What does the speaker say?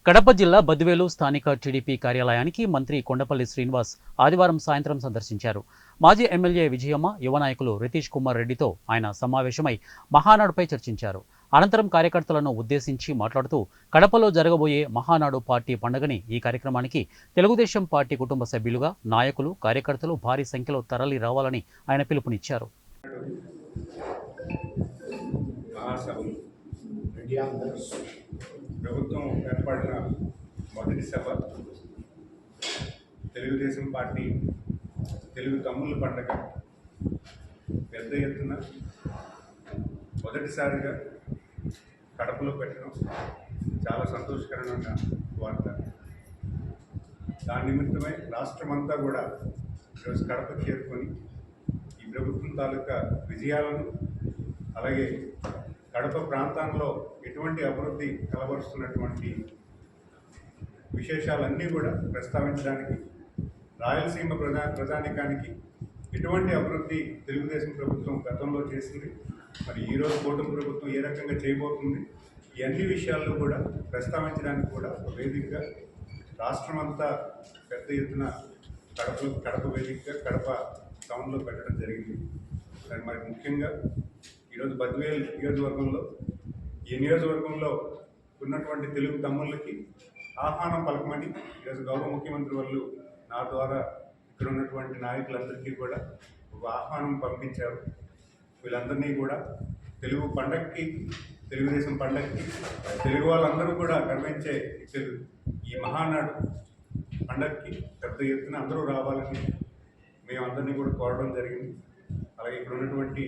కడప జిల్లా బద్వేలు స్థానిక టీడీపీ కార్యాలయానికి మంత్రి కొండపల్లి శ్రీనివాస్ ఆదివారం సాయంత్రం సందర్శించారు. మాజీ ఎమ్మెల్యే విజయమ్మ, యువ నాయకులు రితీష్ కుమార్ రెడ్డితో ఆయన సమావేశమై మహానాడుపై చర్చించారు. అనంతరం కార్యకర్తలను ఉద్దేశించి మాట్లాడుతూ కడపలో జరగబోయే మహానాడు పార్టీ పండుగని ఈ కార్యక్రమానికి తెలుగుదేశం పార్టీ కుటుంబ సభ్యులుగా నాయకులు, కార్యకర్తలు భారీ సంఖ్యలో తరలి రావాలని ఆయన పిలుపునిచ్చారు. ప్రభుత్వం ఏర్పడిన మొదటి సభ తెలుగుదేశం పార్టీ తెలుగు తమ్ముళ్ళ పండుగ పెద్ద ఎత్తున మొదటిసారిగా కడపలో పెట్టడం చాలా సంతోషకరమైన వార్త. దాని నిమిత్తమై రాష్ట్రమంతా కూడా ఈరోజు కడప చేరుకొని ఈ ప్రభుత్వం తాలూకా విజయాలను, అలాగే కడప ప్రాంతంలో ఎటువంటి అభివృద్ధి కలబరుస్తున్నటువంటి విశేషాలన్నీ కూడా ప్రస్తావించడానికి, రాయలసీమ ప్రజానికానికి ఎటువంటి అభివృద్ధి తెలుగుదేశం ప్రభుత్వం గతంలో చేసింది, మరి ఈరోజు కూటమి ప్రభుత్వం ఏ రకంగా చేయబోతుంది, ఈ అన్ని విషయాల్లో కూడా ప్రస్తావించడానికి కూడా ఒక వేదికగా రాష్ట్రమంతా పెద్ద ఎత్తున కడప వేదికగా కడప టౌన్లో పెట్టడం జరిగింది. మరి ముఖ్యంగా ఈరోజు బద్వేల్ నియోజకవర్గంలో ఈ నియోజకవర్గంలో ఉన్నటువంటి తెలుగు తమ్ముళ్ళకి ఆహ్వానం పలకమని ఈరోజు గౌరవ ముఖ్యమంత్రి వాళ్ళు నా ద్వారా ఇక్కడ ఉన్నటువంటి నాయకులందరికీ కూడా ఒక ఆహ్వానం పంపించారు. వీళ్ళందరినీ కూడా తెలుగు పండగకి, తెలుగుదేశం పండగకి, తెలుగు వాళ్ళందరూ కూడా గర్వించే ఈ మహానాడు పండగకి పెద్ద ఎత్తున అందరూ రావాలని మేమందరినీ కూడా కోరడం జరిగింది. అలాగే ఇక్కడ ఉన్నటువంటి